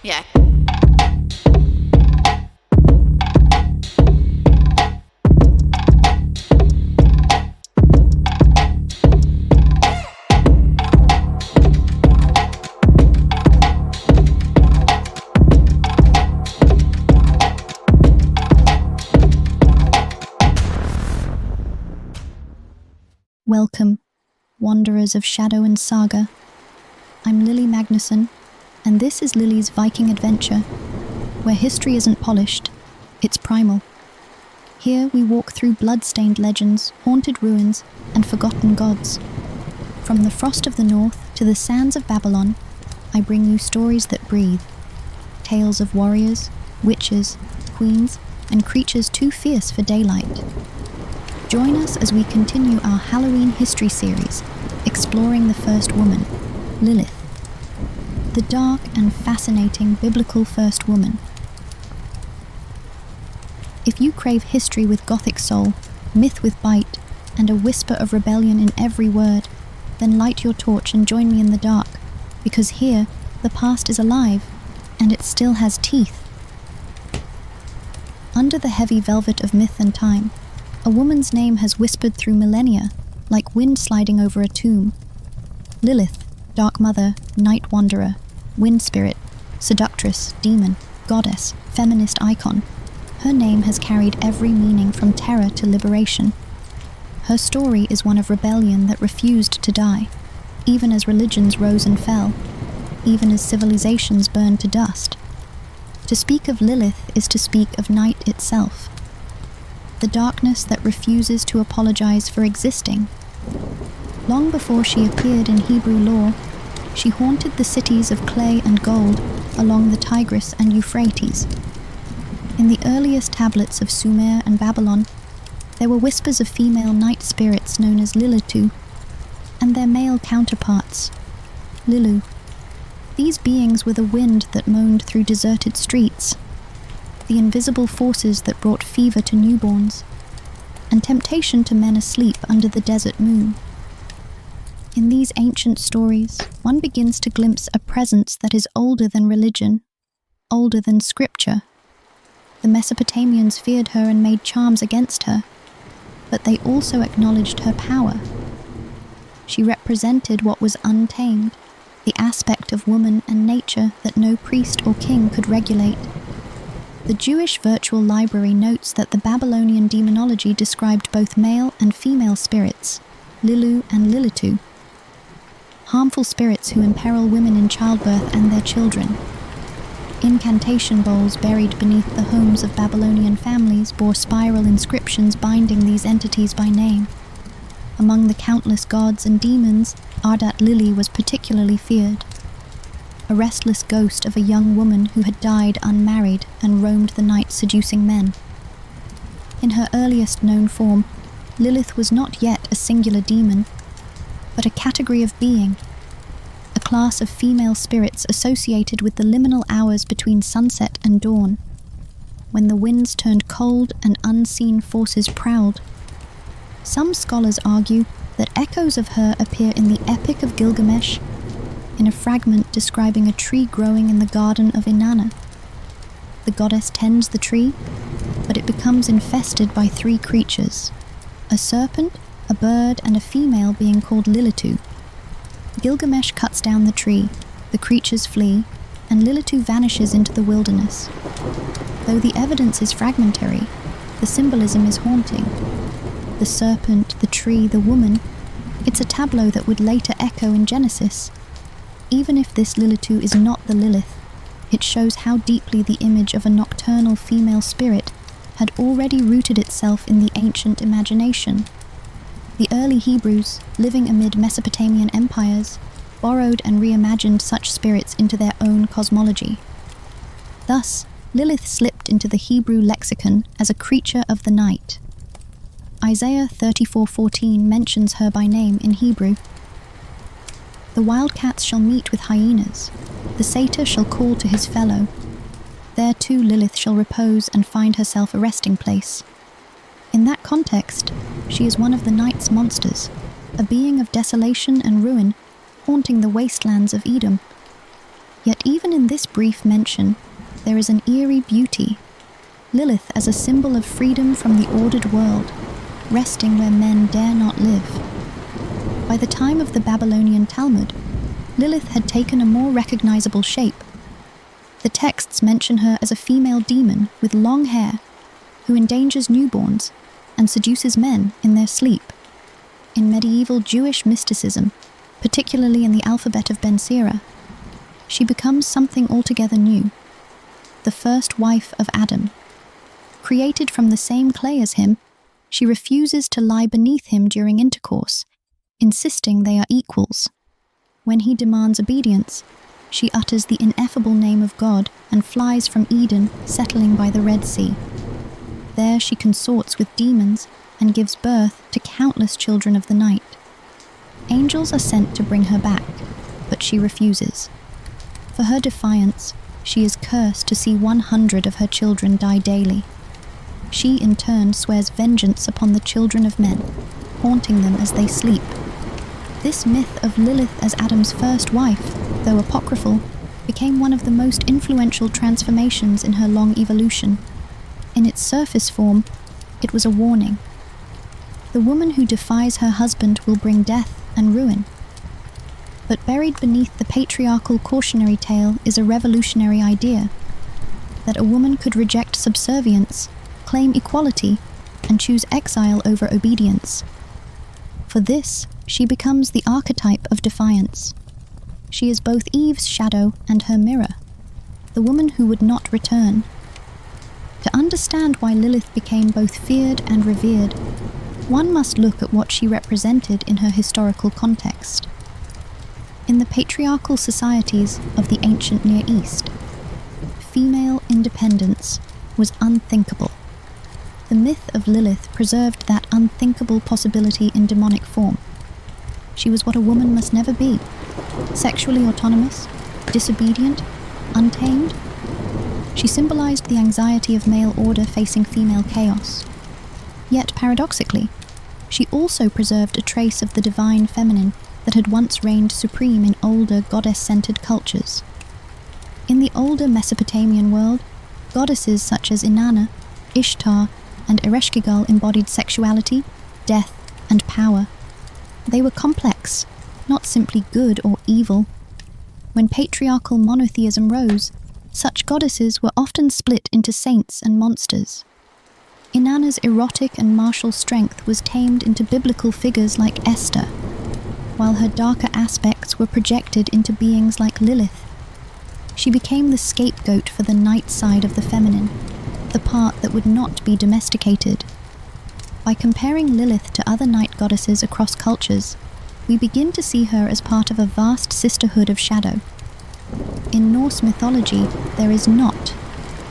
Yeah. Welcome, wanderers of shadow and saga. I'm Lilly Magnusson, and this is Lilly's Viking adventure, where history isn't polished, it's primal. Here we walk through blood-stained legends, haunted ruins, and forgotten gods. From the frost of the north to the sands of Babylon, I bring you stories that breathe. Tales of warriors, witches, queens, and creatures too fierce for daylight. Join us as we continue our Halloween history series, exploring the first woman, Lilith, the dark and fascinating biblical first woman. If you crave history with gothic soul, myth with bite, and a whisper of rebellion in every word, then light your torch and join me in the dark, because here, the past is alive, and it still has teeth. Under the heavy velvet of myth and time, a woman's name has whispered through millennia, like wind sliding over a tomb. Lilith, dark mother, night wanderer, wind spirit, seductress, demon, goddess, feminist icon. Her name has carried every meaning from terror to liberation. Her story is one of rebellion that refused to die, even as religions rose and fell, even as civilizations burned to dust. To speak of Lilith is to speak of night itself. The darkness that refuses to apologize for existing. Long before she appeared in Hebrew lore, she haunted the cities of clay and gold along the Tigris and Euphrates. In the earliest tablets of Sumer and Babylon, there were whispers of female night spirits known as Lilitu, and their male counterparts, Lilu. These beings were the wind that moaned through deserted streets, the invisible forces that brought fever to newborns, and temptation to men asleep under the desert moon. In these ancient stories, one begins to glimpse a presence that is older than religion, older than scripture. The Mesopotamians feared her and made charms against her, but they also acknowledged her power. She represented what was untamed, the aspect of woman and nature that no priest or king could regulate. The Jewish Virtual Library notes that the Babylonian demonology described both male and female spirits, Lilu and Lilitu, harmful spirits who imperil women in childbirth and their children. Incantation bowls buried beneath the homes of Babylonian families bore spiral inscriptions binding these entities by name. Among the countless gods and demons, Ardat Lili was particularly feared, a restless ghost of a young woman who had died unmarried and roamed the night seducing men. In her earliest known form, Lilith was not yet a singular demon, but a category of being, a class of female spirits associated with the liminal hours between sunset and dawn, when the winds turned cold and unseen forces prowled. Some scholars argue that echoes of her appear in the Epic of Gilgamesh, in a fragment describing a tree growing in the garden of Inanna. The goddess tends the tree, but it becomes infested by three creatures, a serpent, a bird, and a female being called Lilitu. Gilgamesh cuts down the tree, the creatures flee, and Lilitu vanishes into the wilderness. Though the evidence is fragmentary, the symbolism is haunting. The serpent, the tree, the woman, it's a tableau that would later echo in Genesis. Even if this Lilitu is not the Lilith, it shows how deeply the image of a nocturnal female spirit had already rooted itself in the ancient imagination. The early Hebrews, living amid Mesopotamian empires, borrowed and reimagined such spirits into their own cosmology. Thus, Lilith slipped into the Hebrew lexicon as a creature of the night. Isaiah 34:14 mentions her by name in Hebrew. The wildcats shall meet with hyenas, the satyr shall call to his fellow. There too Lilith shall repose and find herself a resting place. In that context, she is one of the night's monsters, a being of desolation and ruin, haunting the wastelands of Edom. Yet even in this brief mention, there is an eerie beauty. Lilith as a symbol of freedom from the ordered world, resting where men dare not live. By the time of the Babylonian Talmud, Lilith had taken a more recognizable shape. The texts mention her as a female demon with long hair who endangers newborns and seduces men in their sleep. In medieval Jewish mysticism, particularly in the Alphabet of Ben Sira, she becomes something altogether new, the first wife of Adam. Created from the same clay as him, she refuses to lie beneath him during intercourse, insisting they are equals. When he demands obedience, she utters the ineffable name of God and flies from Eden, settling by the Red Sea. There she consorts with demons and gives birth to countless children of the night. Angels are sent to bring her back, but she refuses. For her defiance, she is cursed to see 100 of her children die daily. She in turn swears vengeance upon the children of men, haunting them as they sleep. This myth of Lilith as Adam's first wife, though apocryphal, became one of the most influential transformations in her long evolution. In its surface form, it was a warning. The woman who defies her husband will bring death and ruin. But buried beneath the patriarchal cautionary tale is a revolutionary idea, that a woman could reject subservience, claim equality, and choose exile over obedience. For this, she becomes the archetype of defiance. She is both Eve's shadow and her mirror, the woman who would not return. To understand why Lilith became both feared and revered, one must look at what she represented in her historical context. In the patriarchal societies of the ancient Near East, female independence was unthinkable. The myth of Lilith preserved that unthinkable possibility in demonic form. She was what a woman must never be: sexually autonomous, disobedient, untamed. She symbolized the anxiety of male order facing female chaos. Yet paradoxically, she also preserved a trace of the divine feminine that had once reigned supreme in older goddess-centered cultures. In the older Mesopotamian world, goddesses such as Inanna, Ishtar, and Ereshkigal embodied sexuality, death, and power. They were complex, not simply good or evil. When patriarchal monotheism rose, such goddesses were often split into saints and monsters. Inanna's erotic and martial strength was tamed into biblical figures like Esther, while her darker aspects were projected into beings like Lilith. She became the scapegoat for the night side of the feminine, the part that would not be domesticated. By comparing Lilith to other night goddesses across cultures, we begin to see her as part of a vast sisterhood of shadow. In Norse mythology, there is Not,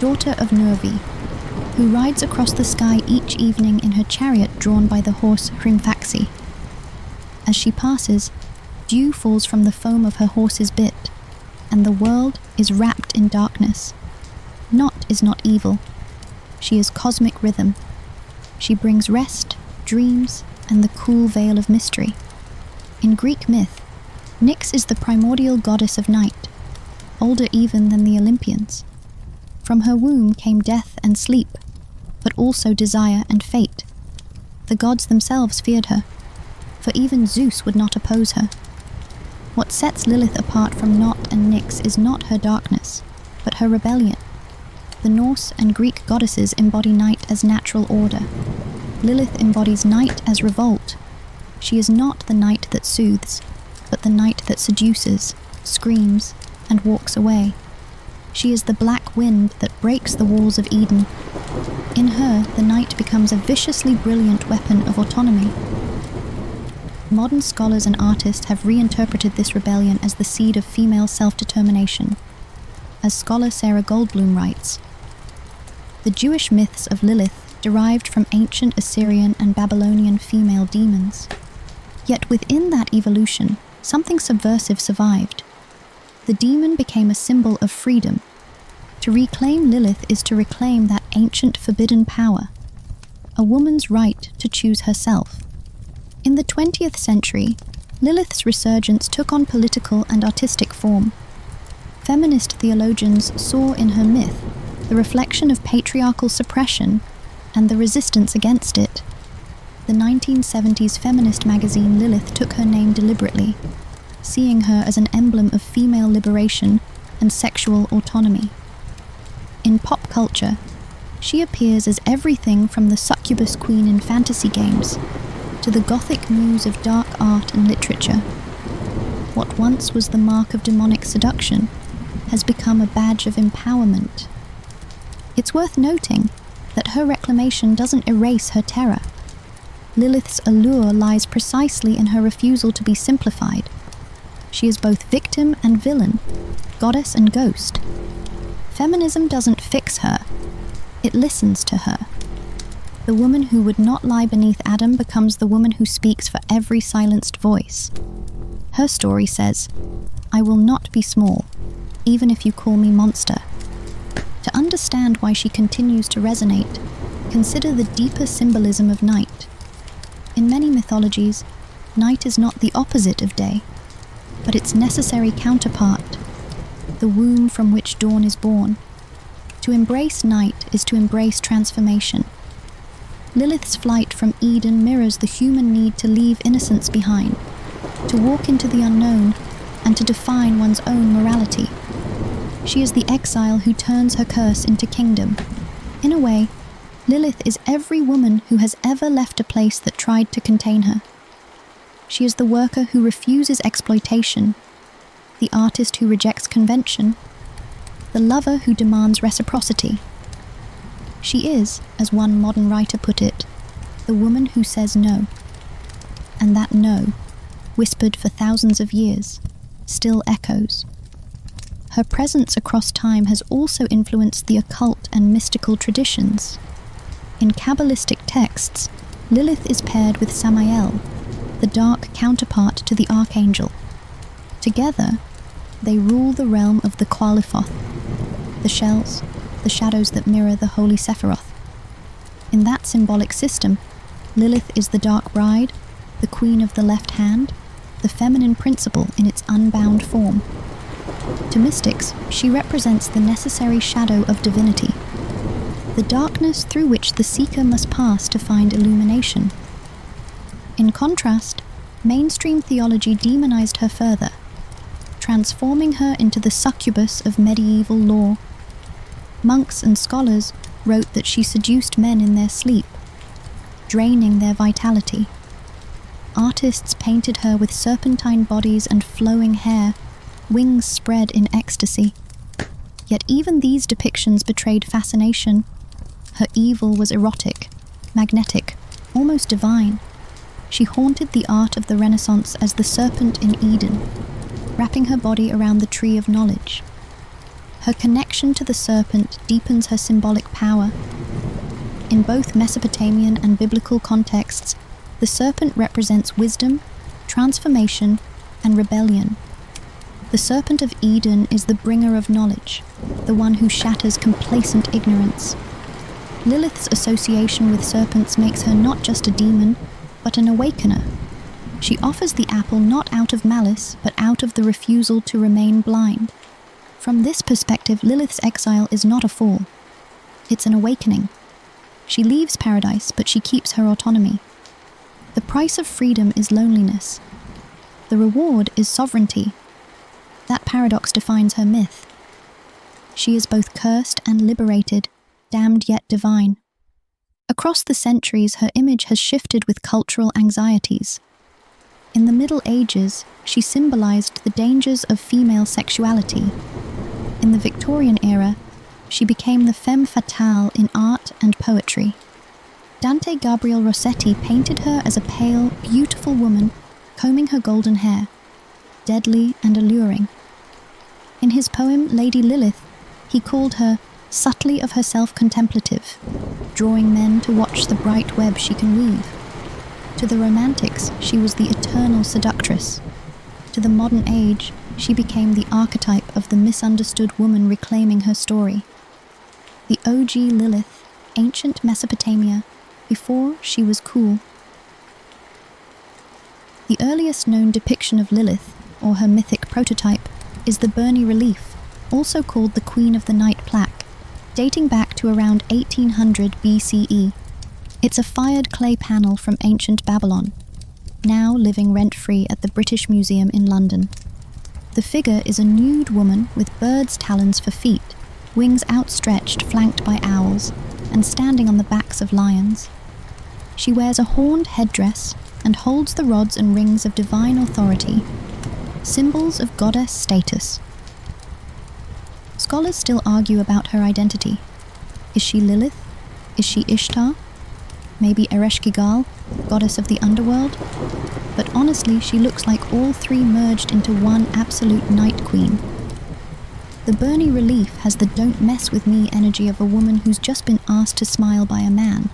daughter of Njörvi, who rides across the sky each evening in her chariot drawn by the horse Hrimfaxi. As she passes, dew falls from the foam of her horse's bit, and the world is wrapped in darkness. Not is not evil. She is cosmic rhythm. She brings rest, dreams, and the cool veil of mystery. In Greek myth, Nyx is the primordial goddess of night, older even than the Olympians. From her womb came death and sleep, but also desire and fate. The gods themselves feared her, for even Zeus would not oppose her. What sets Lilith apart from Not and Nyx is not her darkness, but her rebellion. The Norse and Greek goddesses embody night as natural order. Lilith embodies night as revolt. She is not the night that soothes, but the night that seduces, screams, and walks away. She is the black wind that breaks the walls of Eden. In her, the night becomes a viciously brilliant weapon of autonomy. Modern scholars and artists have reinterpreted this rebellion as the seed of female self-determination. As scholar Sarah Goldblum writes, the Jewish myths of Lilith derived from ancient Assyrian and Babylonian female demons. Yet within that evolution, something subversive survived. The demon became a symbol of freedom. To reclaim Lilith is to reclaim that ancient forbidden power, a woman's right to choose herself. In the 20th century, Lilith's resurgence took on political and artistic form. Feminist theologians saw in her myth the reflection of patriarchal suppression and the resistance against it. The 1970s feminist magazine Lilith took her name deliberately, seeing her as an emblem of female liberation and sexual autonomy. In pop culture, she appears as everything from the succubus queen in fantasy games to the gothic muse of dark art and literature. What once was the mark of demonic seduction has become a badge of empowerment. It's worth noting that her reclamation doesn't erase her terror. Lilith's allure lies precisely in her refusal to be simplified. She is both victim and villain, goddess and ghost. Feminism doesn't fix her, it listens to her. The woman who would not lie beneath Adam becomes the woman who speaks for every silenced voice. Her story says, "I will not be small, even if you call me monster." To understand why she continues to resonate, consider the deeper symbolism of night. In many mythologies, night is not the opposite of day, but its necessary counterpart, the womb from which dawn is born. To embrace night is to embrace transformation. Lilith's flight from Eden mirrors the human need to leave innocence behind, to walk into the unknown, and to define one's own morality. She is the exile who turns her curse into kingdom. In a way, Lilith is every woman who has ever left a place that tried to contain her. She is the worker who refuses exploitation, the artist who rejects convention, the lover who demands reciprocity. She is, as one modern writer put it, the woman who says no. And that no, whispered for thousands of years, still echoes. Her presence across time has also influenced the occult and mystical traditions. In Kabbalistic texts, Lilith is paired with Samael, the dark counterpart to the archangel. Together, they rule the realm of the Qalifoth, the shells, the shadows that mirror the holy Sephiroth. In that symbolic system, Lilith is the dark bride, the queen of the left hand, the feminine principle in its unbound form. To mystics, she represents the necessary shadow of divinity, the darkness through which the seeker must pass to find illumination. In contrast, mainstream theology demonized her further, transforming her into the succubus of medieval lore. Monks and scholars wrote that she seduced men in their sleep, draining their vitality. Artists painted her with serpentine bodies and flowing hair, wings spread in ecstasy. Yet even these depictions betrayed fascination. Her evil was erotic, magnetic, almost divine. She haunted the art of the Renaissance as the serpent in Eden, wrapping her body around the tree of knowledge. Her connection to the serpent deepens her symbolic power. In both Mesopotamian and biblical contexts, the serpent represents wisdom, transformation, and rebellion. The serpent of Eden is the bringer of knowledge, the one who shatters complacent ignorance. Lilith's association with serpents makes her not just a demon, but an awakener. She offers the apple not out of malice, but out of the refusal to remain blind. From this perspective, Lilith's exile is not a fall. It's an awakening. She leaves paradise, but she keeps her autonomy. The price of freedom is loneliness. The reward is sovereignty. That paradox defines her myth. She is both cursed and liberated, damned yet divine. Across the centuries, her image has shifted with cultural anxieties. In the Middle Ages, she symbolized the dangers of female sexuality. In the Victorian era, she became the femme fatale in art and poetry. Dante Gabriel Rossetti painted her as a pale, beautiful woman combing her golden hair, deadly and alluring. In his poem Lady Lilith, he called her subtly of herself contemplative, drawing men to watch the bright web she can weave. To the Romantics, she was the eternal seductress. To the modern age, she became the archetype of the misunderstood woman reclaiming her story. The OG Lilith, ancient Mesopotamia, before she was cool. The earliest known depiction of Lilith, or her mythic prototype, is the Burney relief, also called the Queen of the Night plaque, dating back to around 1800 BCE. It's a fired clay panel from ancient Babylon, now living rent-free at the British Museum in London. The figure is a nude woman with birds' talons for feet, wings outstretched flanked by owls, and standing on the backs of lions. She wears a horned headdress and holds the rods and rings of divine authority, symbols of goddess status. Scholars still argue about her identity. Is she Lilith? Is she Ishtar? Maybe Ereshkigal, goddess of the underworld? But honestly, she looks like all three merged into one absolute night queen. The Bernie relief has the "don't mess with me" energy of a woman who's just been asked to smile by a man,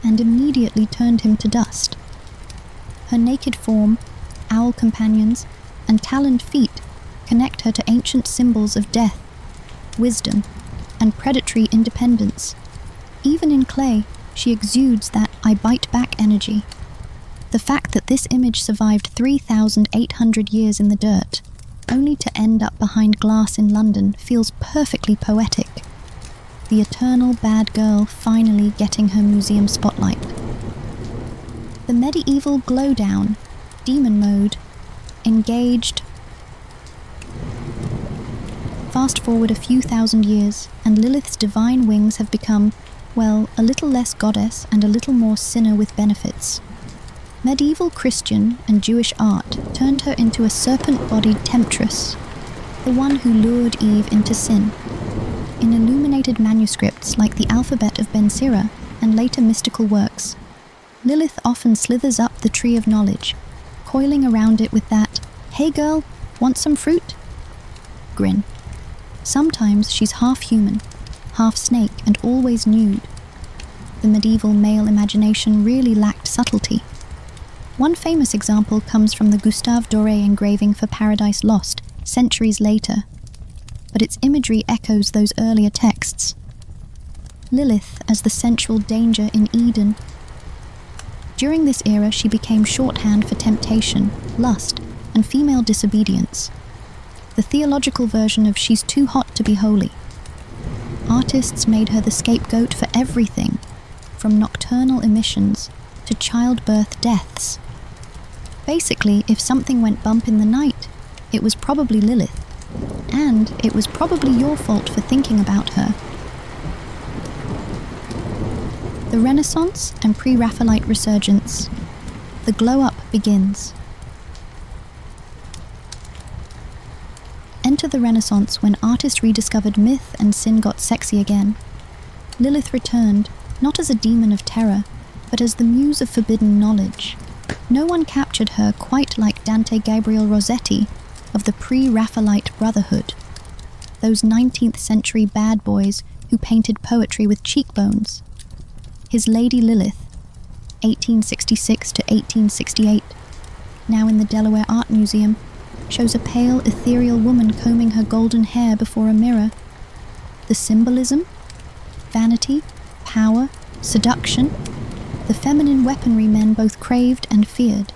and immediately turned him to dust. Her naked form, owl companions, and taloned feet connect her to ancient symbols of death, wisdom, and predatory independence. Even in clay, she exudes that "I bite back" energy. The fact that this image survived 3,800 years in the dirt, only to end up behind glass in London, feels perfectly poetic. The eternal bad girl finally getting her museum spotlight. The medieval glow down, demon mode, engaged. Fast forward a few thousand years, and Lilith's divine wings have become, well, a little less goddess and a little more sinner with benefits. Medieval Christian and Jewish art turned her into a serpent-bodied temptress, the one who lured Eve into sin. In illuminated manuscripts like the Alphabet of Ben Sira and later mystical works, Lilith often slithers up the tree of knowledge, coiling around it with that "Hey girl, want some fruit?" grin. Sometimes she's half human, half snake, and always nude. The medieval male imagination really lacked subtlety. One famous example comes from the Gustave Doré engraving for Paradise Lost, centuries later, but its imagery echoes those earlier texts. Lilith as the sensual danger in Eden. During this era, she became shorthand for temptation, lust, and female disobedience. The theological version of "she's too hot to be holy." Artists made her the scapegoat for everything, from nocturnal emissions to childbirth deaths. Basically, if something went bump in the night, it was probably Lilith, and it was probably your fault for thinking about her. The Renaissance and Pre-Raphaelite resurgence. The glow-up begins. Enter the Renaissance, when artists rediscovered myth and sin got sexy again. Lilith returned, not as a demon of terror, but as the muse of forbidden knowledge. No one captured her quite like Dante Gabriel Rossetti of the pre-Raphaelite Brotherhood, those 19th century bad boys who painted poetry with cheekbones. His Lady Lilith, 1866 to 1868, now in the Delaware Art Museum, shows a pale, ethereal woman combing her golden hair before a mirror. The symbolism? Vanity, power, seduction, the feminine weaponry men both craved and feared.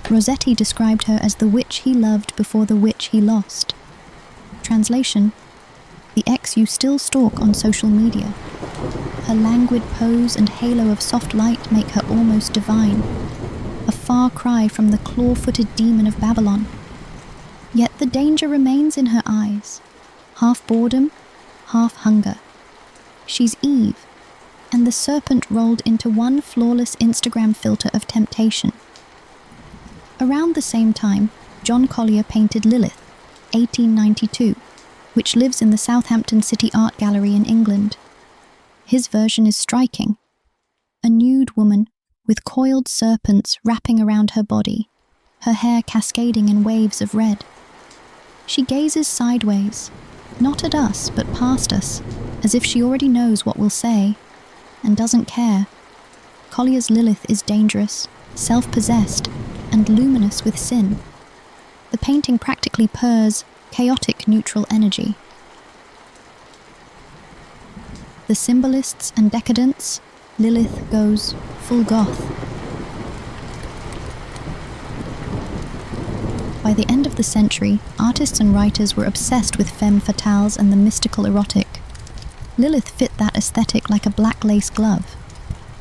Rossetti described her as the witch he loved before the witch he lost. Translation: the ex you still stalk on social media. Her languid pose and halo of soft light make her almost divine, a far cry from the claw-footed demon of Babylon. Yet the danger remains in her eyes, half boredom, half hunger. She's Eve, and the serpent rolled into one flawless Instagram filter of temptation. Around the same time, John Collier painted Lilith, 1892, which lives in the Southampton City Art Gallery in England. His version is striking. A nude woman with coiled serpents wrapping around her body, her hair cascading in waves of red. She gazes sideways, not at us, but past us, as if she already knows what we'll say, and doesn't care. Collier's Lilith is dangerous, self-possessed, and luminous with sin. The painting practically purrs chaotic neutral energy. The symbolists and decadents, Lilith goes full goth. By the end of the century, artists and writers were obsessed with femme fatales and the mystical erotic. Lilith fit that aesthetic like a black lace glove.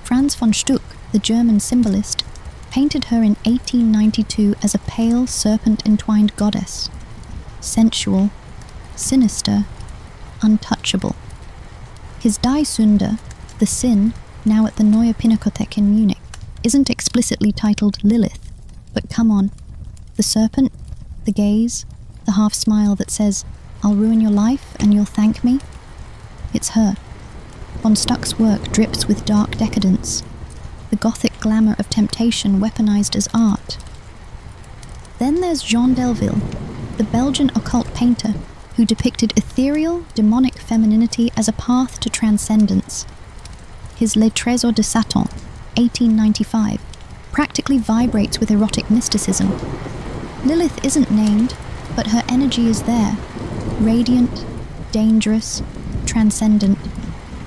Franz von Stuck, the German symbolist, painted her in 1892 as a pale, serpent-entwined goddess. Sensual, sinister, untouchable. His Die Sünde, The Sin, now at the Neue Pinakothek in Munich, isn't explicitly titled Lilith, but come on. The serpent, the gaze, the half-smile that says, "I'll ruin your life and you'll thank me." It's her. Von Stuck's work drips with dark decadence, the gothic glamour of temptation weaponized as art. Then there's Jean Delville, the Belgian occult painter who depicted ethereal, demonic femininity as a path to transcendence. His Les Trésors de Satan, 1895, practically vibrates with erotic mysticism. Lilith isn't named, but her energy is there, radiant, dangerous, transcendent,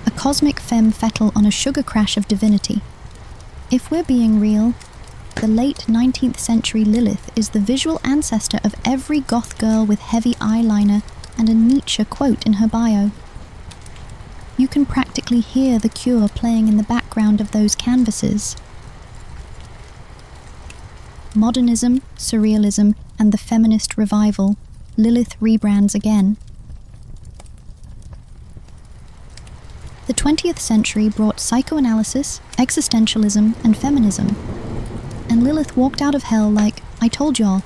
a cosmic femme fatale on a sugar crash of divinity. If we're being real, the late 19th century Lilith is the visual ancestor of every goth girl with heavy eyeliner and a Nietzsche quote in her bio. You can practically hear The Cure playing in the background of those canvases. Modernism, surrealism, and the feminist revival, Lilith rebrands again. The 20th century brought psychoanalysis, existentialism, and feminism. And Lilith walked out of hell like, "I told y'all."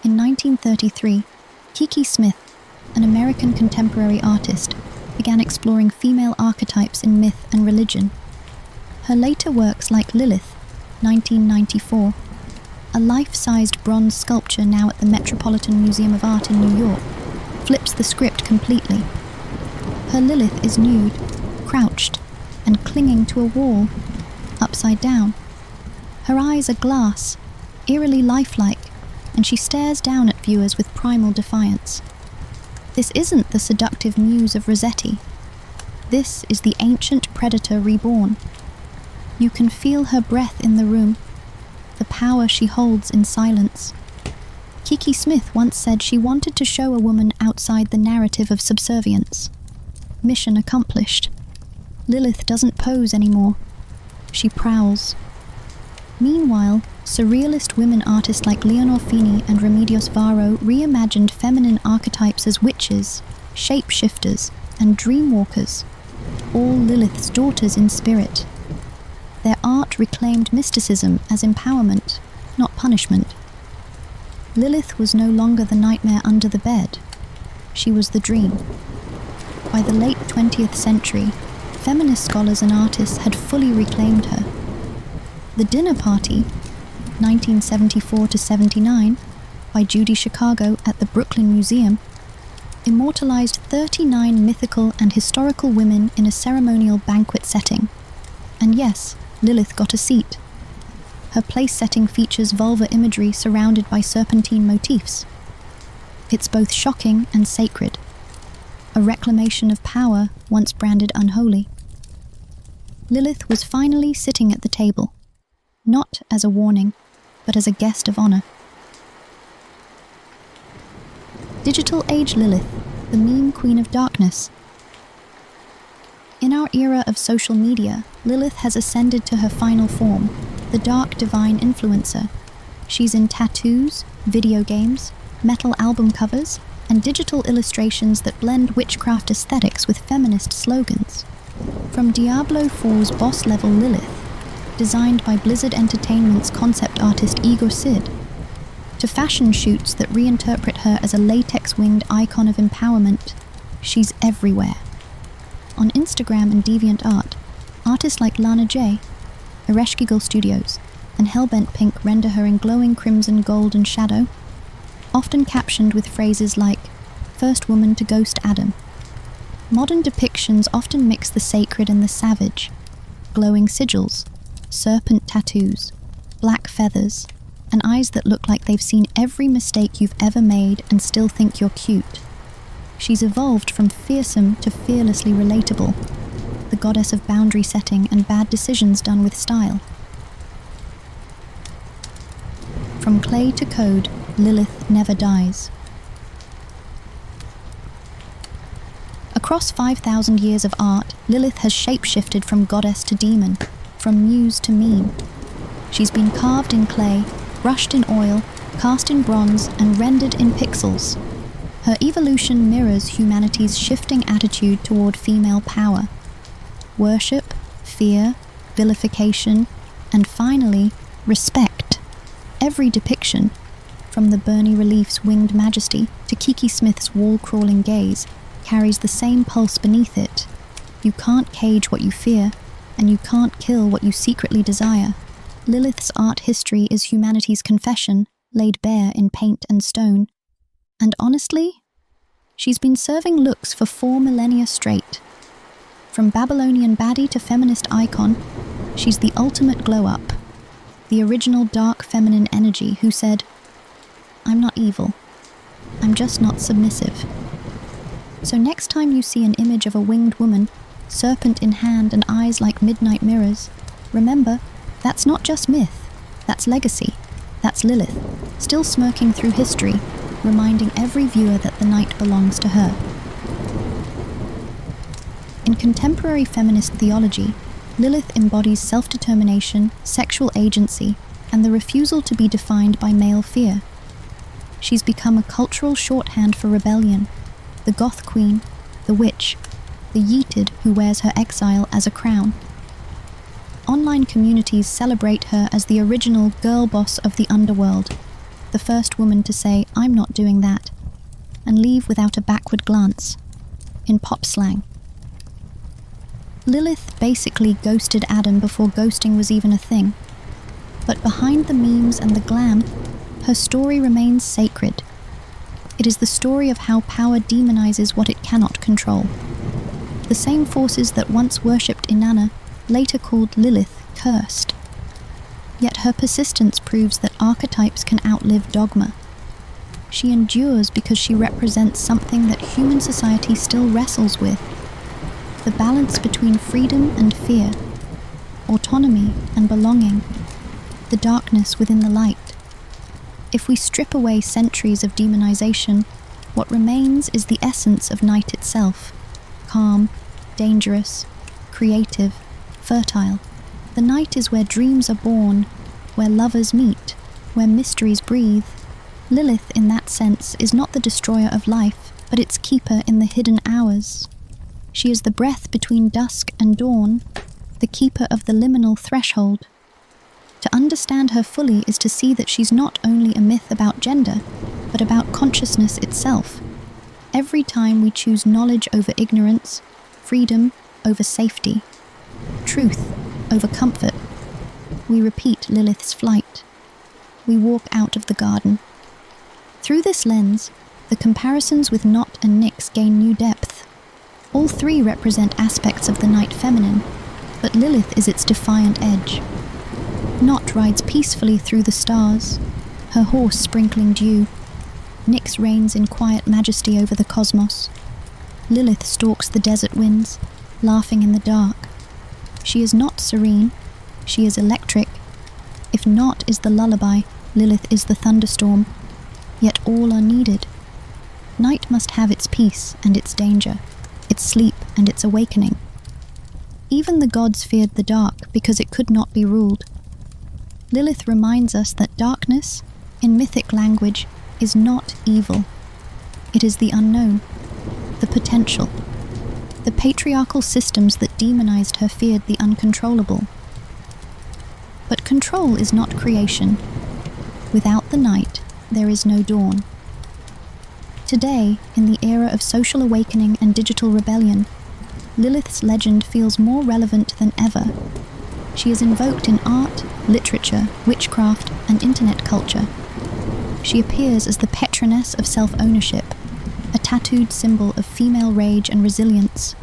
In 1933, Kiki Smith, an American contemporary artist, began exploring female archetypes in myth and religion. Her later works like Lilith, 1994, a life-sized bronze sculpture now at the Metropolitan Museum of Art in New York, flips the script completely. Her Lilith is nude, crouched, and clinging to a wall, upside down. Her eyes are glass, eerily lifelike, and she stares down at viewers with primal defiance. This isn't the seductive muse of Rossetti. This is the ancient predator reborn. You can feel her breath in the room, the power she holds in silence. Kiki Smith once said she wanted to show a woman outside the narrative of subservience. Mission accomplished. Lilith doesn't pose anymore. She prowls. Meanwhile, surrealist women artists like Leonor Fini and Remedios Varo reimagined feminine archetypes as witches, shapeshifters, and dreamwalkers, all Lilith's daughters in spirit. Their art reclaimed mysticism as empowerment, not punishment. Lilith was no longer the nightmare under the bed. She was the dream. By the late 20th century, feminist scholars and artists had fully reclaimed her. The Dinner Party, 1974-79, by Judy Chicago at the Brooklyn Museum, immortalized 39 mythical and historical women in a ceremonial banquet setting. And yes, Lilith got a seat. Her place setting features vulva imagery surrounded by serpentine motifs. It's both shocking and sacred, a reclamation of power once branded unholy. Lilith was finally sitting at the table, not as a warning, but as a guest of honor. Digital Age Lilith, the meme queen of darkness. In our era of social media, Lilith has ascended to her final form, the dark divine influencer. She's in tattoos, video games, metal album covers, and digital illustrations that blend witchcraft aesthetics with feminist slogans. From Diablo 4's boss-level Lilith, designed by Blizzard Entertainment's concept artist Igor Sid, to fashion shoots that reinterpret her as a latex-winged icon of empowerment, she's everywhere. On Instagram and DeviantArt, artists like Lana J, Ereshkigal Studios, and Hellbent Pink render her in glowing crimson, gold, and shadow, often captioned with phrases like, "First woman to ghost Adam." Modern depictions often mix the sacred and the savage, glowing sigils, serpent tattoos, black feathers, and eyes that look like they've seen every mistake you've ever made and still think you're cute. She's evolved from fearsome to fearlessly relatable, the goddess of boundary setting and bad decisions done with style. From clay to code, Lilith never dies. Across 5,000 years of art, Lilith has shapeshifted from goddess to demon, from muse to meme. She's been carved in clay, brushed in oil, cast in bronze, and rendered in pixels. Her evolution mirrors humanity's shifting attitude toward female power. Worship, fear, vilification, and finally, respect. Every depiction, from the Bernie relief's winged majesty to Kiki Smith's wall-crawling gaze, carries the same pulse beneath it. You can't cage what you fear, and you can't kill what you secretly desire. Lilith's art history is humanity's confession, laid bare in paint and stone. And honestly, she's been serving looks for 4 millennia straight. From Babylonian baddie to feminist icon, she's the ultimate glow-up. The original dark feminine energy who said, "I'm not evil. I'm just not submissive." So next time you see an image of a winged woman, serpent in hand and eyes like midnight mirrors, remember, that's not just myth, that's legacy. That's Lilith, still smirking through history, reminding every viewer that the night belongs to her. In contemporary feminist theology, Lilith embodies self-determination, sexual agency, and the refusal to be defined by male fear. She's become a cultural shorthand for rebellion, the goth queen, the witch, the yeeted who wears her exile as a crown. Online communities celebrate her as the original girl boss of the underworld, the first woman to say, "I'm not doing that," and leave without a backward glance. In pop slang. Lilith basically ghosted Adam before ghosting was even a thing. But behind the memes and the glam, her story remains sacred. It is the story of how power demonizes what it cannot control. The same forces that once worshipped Inanna later called Lilith cursed. Yet her persistence proves that archetypes can outlive dogma. She endures because she represents something that human society still wrestles with: the balance between freedom and fear, autonomy and belonging, the darkness within the light. If we strip away centuries of demonization, what remains is the essence of night itself: calm, dangerous, creative, fertile. The night is where dreams are born, where lovers meet, where mysteries breathe. Lilith, in that sense, is not the destroyer of life, but its keeper in the hidden hours. She is the breath between dusk and dawn, the keeper of the liminal threshold. To understand her fully is to see that she's not only a myth about gender, but about consciousness itself. Every time we choose knowledge over ignorance, freedom over safety, truth over comfort, we repeat Lilith's flight. We walk out of the garden. Through this lens, the comparisons with Not and Nyx gain new depth. All three represent aspects of the night feminine, but Lilith is its defiant edge. Not rides peacefully through the stars, her horse sprinkling dew. Nyx reigns in quiet majesty over the cosmos. Lilith stalks the desert winds, laughing in the dark. She is not serene, she is electric. If Not is the lullaby, Lilith is the thunderstorm. Yet all are needed. Night must have its peace and its danger, its sleep and its awakening. Even the gods feared the dark because it could not be ruled. Lilith reminds us that darkness, in mythic language, is not evil. It is the unknown, the potential. The patriarchal systems that demonized her feared the uncontrollable. But control is not creation. Without the night, there is no dawn. Today, in the era of social awakening and digital rebellion, Lilith's legend feels more relevant than ever. She is invoked in art, literature, witchcraft, and internet culture. She appears as the patroness of self-ownership, a tattooed symbol of female rage and resilience.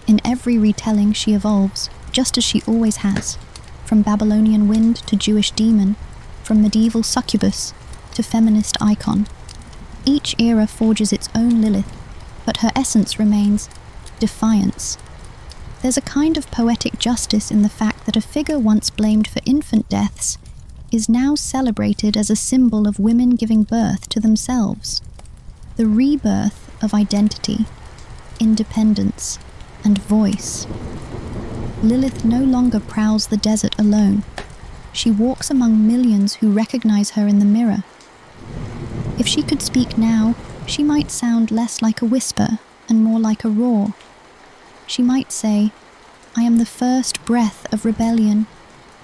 In every retelling she evolves, just as she always has, from Babylonian wind to Jewish demon, from medieval succubus to feminist icon. Each era forges its own Lilith, but her essence remains defiance. There's a kind of poetic justice in the fact that a figure once blamed for infant deaths is now celebrated as a symbol of women giving birth to themselves, the rebirth of identity, independence, and voice. Lilith no longer prowls the desert alone. She walks among millions who recognize her in the mirror. If she could speak now, she might sound less like a whisper and more like a roar. She might say, "I am the first breath of rebellion,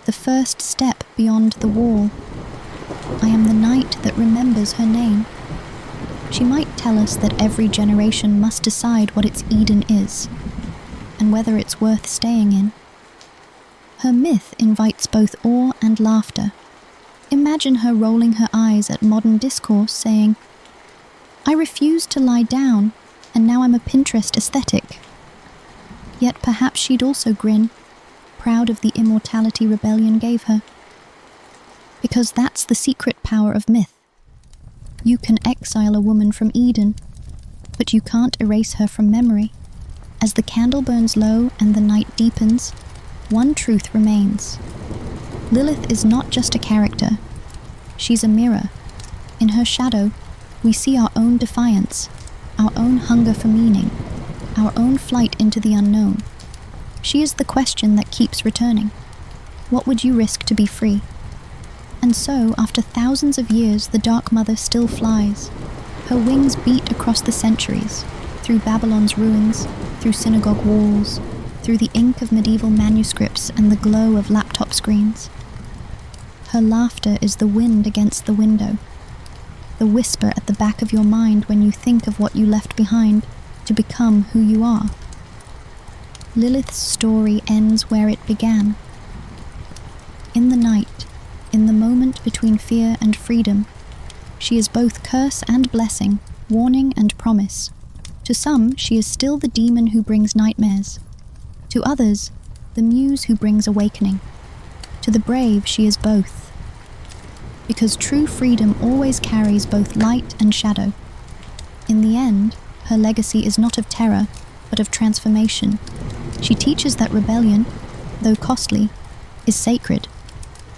the first step beyond the wall. I am the night that remembers her name." She might tell us that every generation must decide what its Eden is, and whether it's worth staying in. Her myth invites both awe and laughter. Imagine her rolling her eyes at modern discourse saying, "I refused to lie down, and now I'm a Pinterest aesthetic." Yet perhaps she'd also grin, proud of the immortality rebellion gave her. Because that's the secret power of myth. You can exile a woman from Eden, but you can't erase her from memory. As the candle burns low and the night deepens, one truth remains. Lilith is not just a character. She's a mirror. In her shadow, we see our own defiance, our own hunger for meaning, our own flight into the unknown. She is the question that keeps returning. What would you risk to be free? And so, after thousands of years, the Dark Mother still flies. Her wings beat across the centuries, through Babylon's ruins, through synagogue walls, through the ink of medieval manuscripts and the glow of laptop screens. Her laughter is the wind against the window, the whisper at the back of your mind when you think of what you left behind to become who you are. Lilith's story ends where it began. In the night, in the moment between fear and freedom, she is both curse and blessing, warning and promise. To some, she is still the demon who brings nightmares. To others, the muse who brings awakening. To the brave, she is both. Because true freedom always carries both light and shadow. In the end, her legacy is not of terror, but of transformation. She teaches that rebellion, though costly, is sacred,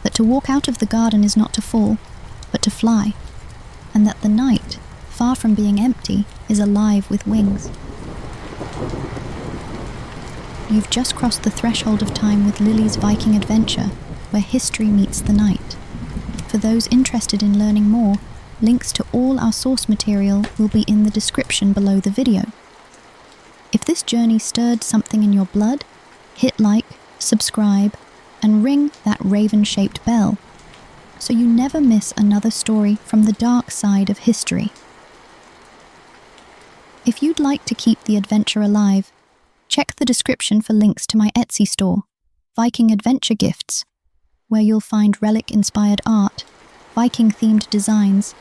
that to walk out of the garden is not to fall, but to fly, and that the night, far from being empty, is alive with wings. You've just crossed the threshold of time with Lilly's Viking adventure, where history meets the night. For those interested in learning more, links to all our source material will be in the description below the video. If this journey stirred something in your blood, hit like, subscribe, and ring that raven-shaped bell, so you never miss another story from the dark side of history. If you'd like to keep the adventure alive, check the description for links to my Etsy store, Viking Adventure Gifts, where you'll find relic-inspired art, Viking-themed designs,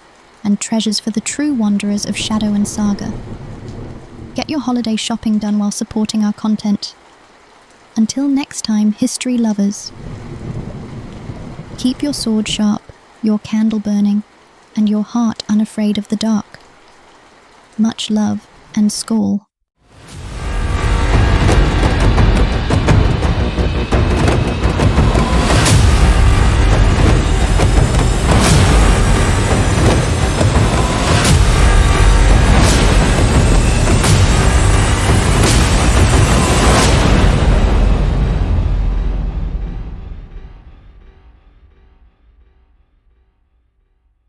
and treasures for the true wanderers of Shadow and Saga. Get your holiday shopping done while supporting our content. Until next time, history lovers, keep your sword sharp, your candle burning, and your heart unafraid of the dark. Much love and Skål.